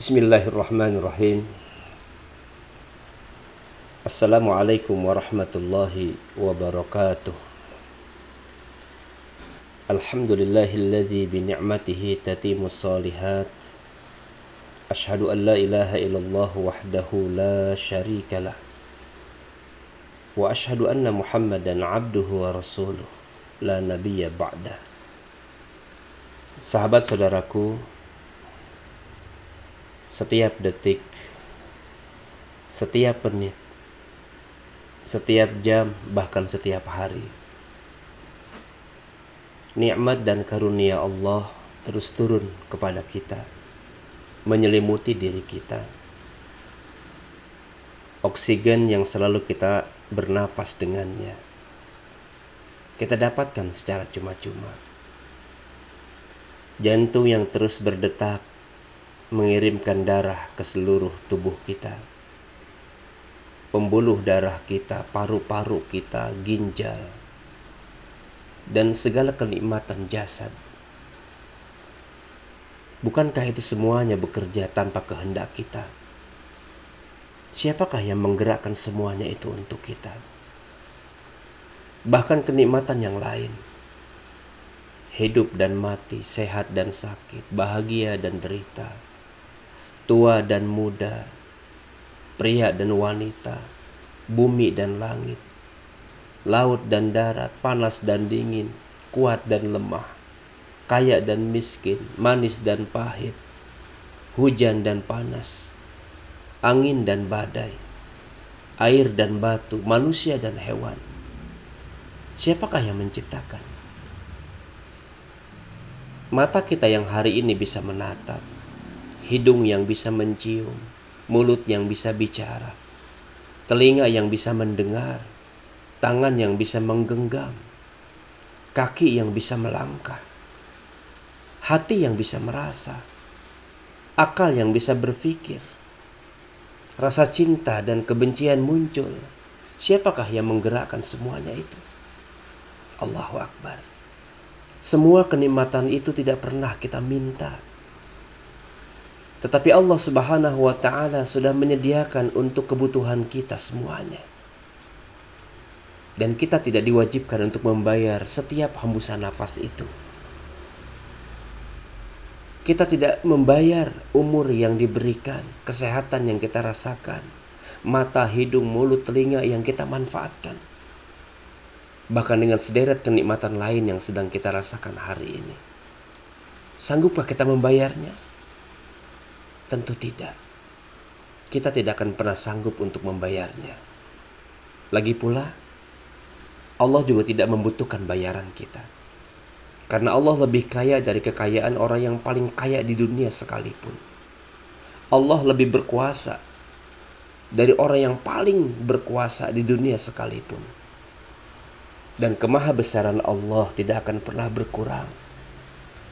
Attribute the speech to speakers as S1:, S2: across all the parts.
S1: Bismillahirrahmanirrahim. Assalamualaikum warahmatullahi wabarakatuh. Alhamdulillahilladzi bini'matihi tatimmus shalihat. Ashhadu an la ilaha illallah wahdahu la syarikalah. Wa ashhadu anna Muhammadan abduhu wa rasuluh la nabiyya ba'dah. Sahabat saudaraku, setiap detik, setiap menit, setiap jam, bahkan setiap hari, nikmat dan karunia Allah terus turun kepada kita, menyelimuti diri kita. Oksigen yang selalu kita bernapas dengannya, kita dapatkan secara cuma-cuma. Jantung yang terus berdetak, mengirimkan darah ke seluruh tubuh kita. Pembuluh darah kita, paru-paru kita, ginjal, dan segala kenikmatan jasad. Bukankah itu semuanya bekerja tanpa kehendak kita? Siapakah yang menggerakkan semuanya itu untuk kita? Bahkan kenikmatan yang lain, hidup dan mati, sehat dan sakit, bahagia dan derita, tua dan muda, pria dan wanita, bumi dan langit, laut dan darat, panas dan dingin, kuat dan lemah, kaya dan miskin, manis dan pahit, hujan dan panas, angin dan badai, air dan batu, manusia dan hewan. Siapakah yang menciptakan? Mata kita yang hari ini bisa menatap, hidung yang bisa mencium, mulut yang bisa bicara, telinga yang bisa mendengar, tangan yang bisa menggenggam, kaki yang bisa melangkah, hati yang bisa merasa, akal yang bisa berpikir, rasa cinta dan kebencian muncul. Siapakah yang menggerakkan semuanya itu? Allahu Akbar. Semua kenikmatan itu tidak pernah kita minta, tetapi Allah Subhanahu wa ta'ala sudah menyediakan untuk kebutuhan kita semuanya. Dan kita tidak diwajibkan untuk membayar setiap hembusan nafas itu. Kita tidak membayar umur yang diberikan, kesehatan yang kita rasakan, mata, hidung, mulut, telinga yang kita manfaatkan, bahkan dengan sederet kenikmatan lain yang sedang kita rasakan hari ini. Sanggupkah kita membayarnya? Tentu tidak. Kita tidak akan pernah sanggup untuk membayarnya. Lagi pula, Allah juga tidak membutuhkan bayaran kita. Karena Allah lebih kaya dari kekayaan orang yang paling kaya di dunia sekalipun. Allah lebih berkuasa dari orang yang paling berkuasa di dunia sekalipun. Dan kemahabesaran Allah tidak akan pernah berkurang,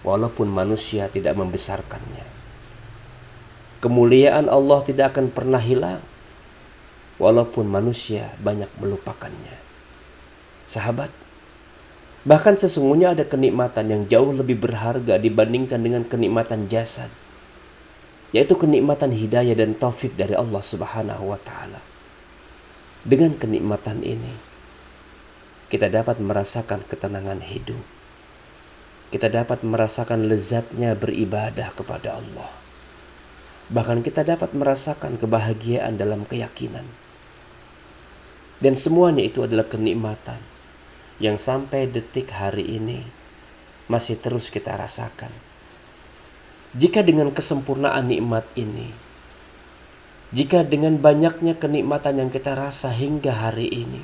S1: walaupun manusia tidak membesarkannya. Kemuliaan Allah tidak akan pernah hilang, walaupun manusia banyak melupakannya. Sahabat, bahkan sesungguhnya ada kenikmatan yang jauh lebih berharga dibandingkan dengan kenikmatan jasad, yaitu kenikmatan hidayah dan taufik dari Allah Subhanahu wa ta'ala. Dengan kenikmatan ini, kita dapat merasakan ketenangan hidup. Kita dapat merasakan lezatnya beribadah kepada Allah. Bahkan kita dapat merasakan kebahagiaan dalam keyakinan. Dan semuanya itu adalah kenikmatan yang sampai detik hari ini masih terus kita rasakan. Jika dengan kesempurnaan nikmat ini, jika dengan banyaknya kenikmatan yang kita rasa hingga hari ini,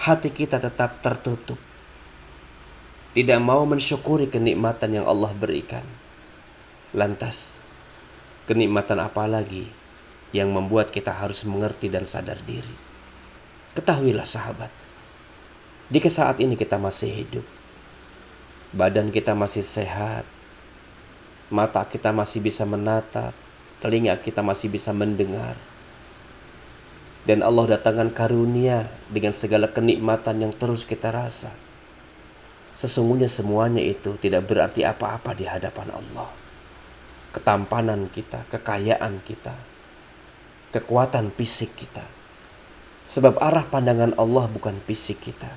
S1: hati kita tetap tertutup, tidak mau mensyukuri kenikmatan yang Allah berikan, lantas kenikmatan apa lagi yang membuat kita harus mengerti dan sadar diri? Ketahuilah sahabat, jika saat ini kita masih hidup, badan kita masih sehat, mata kita masih bisa menatap, telinga kita masih bisa mendengar, dan Allah datangkan karunia dengan segala kenikmatan yang terus kita rasa, sesungguhnya semuanya itu tidak berarti apa-apa di hadapan Allah. ketampanan kita, kekayaan kita, kekuatan fisik kita. Sebab arah pandangan Allah bukan fisik kita,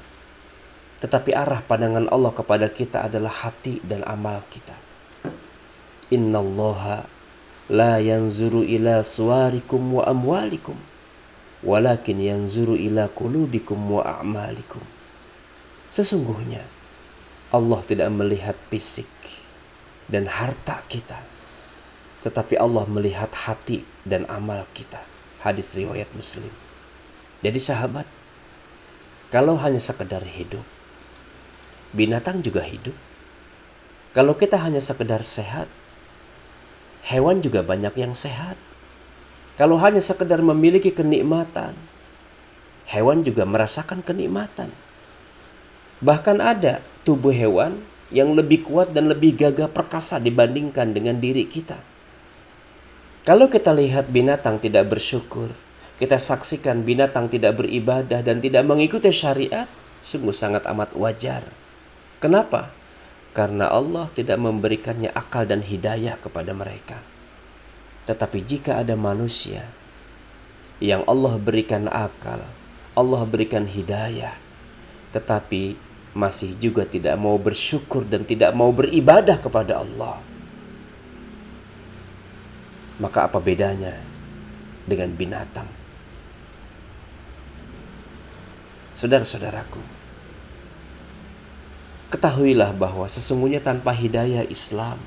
S1: tetapi arah pandangan Allah kepada kita adalah hati dan amal kita. Innallaha la yanzuru ila suwarikum wa amwalikum, walakin yanzuru ila qulubikum wa a'malikum. Sesungguhnya Allah tidak melihat fisik dan harta kita, tetapi Allah melihat hati dan amal kita. Hadis riwayat Muslim. Jadi sahabat, kalau hanya sekedar hidup, binatang juga hidup. Kalau kita hanya sekedar sehat, hewan juga banyak yang sehat. Kalau hanya sekedar memiliki kenikmatan, hewan juga merasakan kenikmatan. Bahkan ada tubuh hewan yang lebih kuat dan lebih gagah perkasa dibandingkan dengan diri kita. Kalau kita lihat binatang tidak bersyukur, kita saksikan binatang tidak beribadah dan tidak mengikuti syariat, sungguh sangat amat wajar. Kenapa? Karena Allah tidak memberikannya akal dan hidayah kepada mereka. Tetapi jika ada manusia yang Allah berikan akal, Allah berikan hidayah, tetapi masih juga tidak mau bersyukur dan tidak mau beribadah kepada Allah, maka apa bedanya dengan binatang? Saudara-saudaraku, ketahuilah bahwa sesungguhnya tanpa hidayah Islam,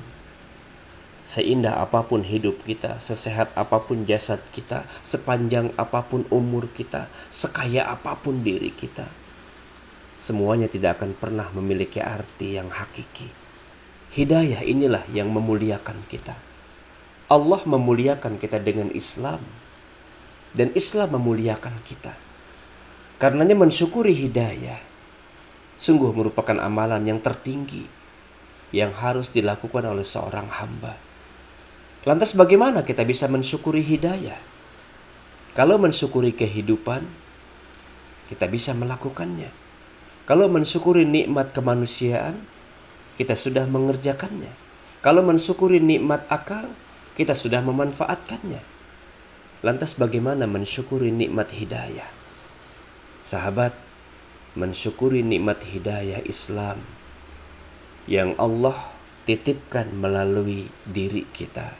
S1: seindah apapun hidup kita, sesehat apapun jasad kita, sepanjang apapun umur kita, sekaya apapun diri kita, semuanya tidak akan pernah memiliki arti yang hakiki. Hidayah inilah yang memuliakan kita. Allah memuliakan kita dengan Islam, dan Islam memuliakan kita. Karenanya mensyukuri hidayah sungguh merupakan amalan yang tertinggi yang harus dilakukan oleh seorang hamba. Lantas bagaimana kita bisa mensyukuri hidayah? Kalau mensyukuri kehidupan, kita bisa melakukannya. Kalau mensyukuri nikmat kemanusiaan, kita sudah mengerjakannya. Kalau mensyukuri nikmat akal, kita sudah memanfaatkannya. Lantas bagaimana mensyukuri nikmat hidayah? Sahabat, mensyukuri nikmat hidayah Islam yang Allah titipkan melalui diri kita,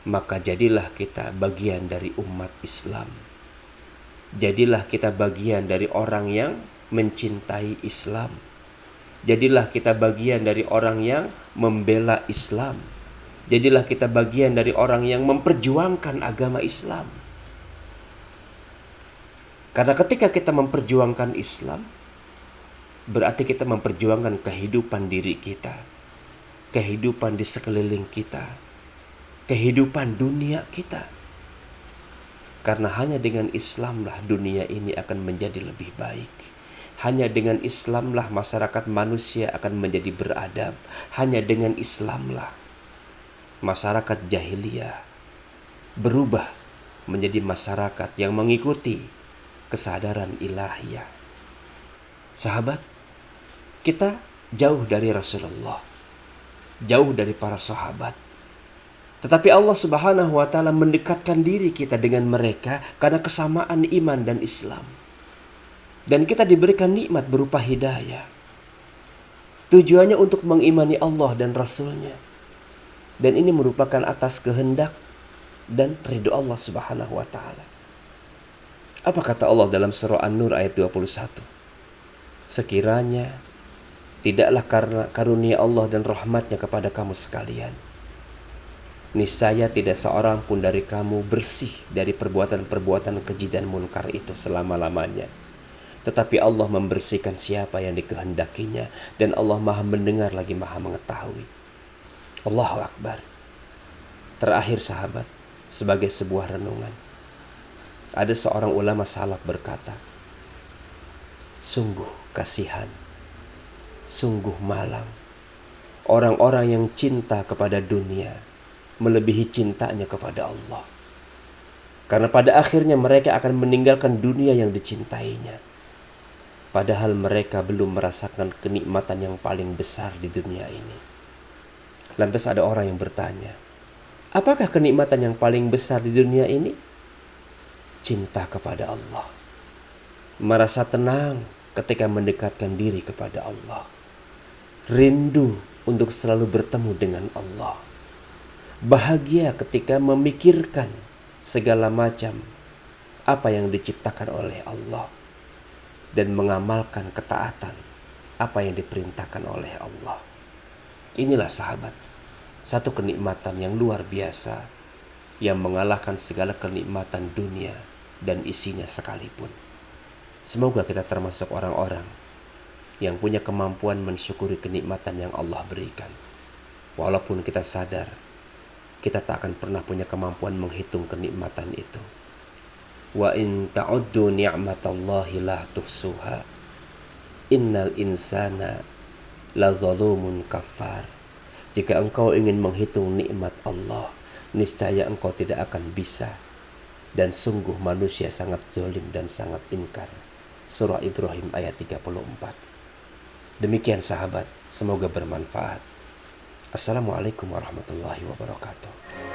S1: maka jadilah kita bagian dari umat Islam. Jadilah kita bagian dari orang yang mencintai Islam. Jadilah kita bagian dari orang yang membela Islam. Jadilah kita bagian dari orang yang memperjuangkan agama Islam. Karena ketika kita memperjuangkan Islam, berarti kita memperjuangkan kehidupan diri kita, kehidupan di sekeliling kita, kehidupan dunia kita. Karena hanya dengan Islamlah dunia ini akan menjadi lebih baik. Hanya dengan Islamlah masyarakat manusia akan menjadi beradab. Hanya dengan Islamlah masyarakat jahiliyah berubah menjadi masyarakat yang mengikuti kesadaran ilahiyah. Sahabat, kita jauh dari Rasulullah, jauh dari para sahabat. Tetapi Allah Subhanahu wa Ta'ala mendekatkan diri kita dengan mereka karena kesamaan iman dan Islam. Dan kita diberikan nikmat berupa hidayah. Tujuannya untuk mengimani Allah dan Rasulnya. Dan ini merupakan atas kehendak dan ridho Allah Subhanahu wa Ta'ala. Apa kata Allah dalam surah An-Nur ayat 21? Sekiranya tidaklah karena karunia Allah dan rahmatnya kepada kamu sekalian, niscaya tidak seorang pun dari kamu bersih dari perbuatan-perbuatan keji dan munkar itu selama-lamanya. Tetapi Allah membersihkan siapa yang dikehendakinya, dan Allah maha mendengar lagi maha mengetahui. Allahu Akbar. Terakhir sahabat, sebagai sebuah renungan, ada seorang ulama salaf berkata, sungguh kasihan, sungguh malang orang-orang yang cinta kepada dunia melebihi cintanya kepada Allah. Karena pada akhirnya mereka akan meninggalkan dunia yang dicintainya, padahal mereka belum merasakan kenikmatan yang paling besar di dunia ini. Lantas ada orang yang bertanya, Apakah kenikmatan yang paling besar di dunia ini? Cinta kepada Allah. Merasa tenang ketika mendekatkan diri kepada Allah. Rindu untuk selalu bertemu dengan Allah. Bahagia ketika memikirkan segala macam apa yang diciptakan oleh Allah dan mengamalkan ketaatan apa yang diperintahkan oleh Allah. Inilah sahabat, satu kenikmatan yang luar biasa yang mengalahkan segala kenikmatan dunia dan isinya sekalipun. Semoga kita termasuk orang-orang yang punya kemampuan mensyukuri kenikmatan yang Allah berikan. Walaupun kita sadar kita tak akan pernah punya kemampuan menghitung kenikmatan itu. Wa in ta'uddu ni'matallahi la tuhsuha. Innal insana la zalumun kafar. Jika engkau ingin menghitung nikmat Allah, niscaya engkau tidak akan bisa. Dan sungguh manusia sangat zalim dan sangat ingkar. Surah Ibrahim ayat 34. Demikian sahabat, semoga bermanfaat. Assalamualaikum warahmatullahi wabarakatuh.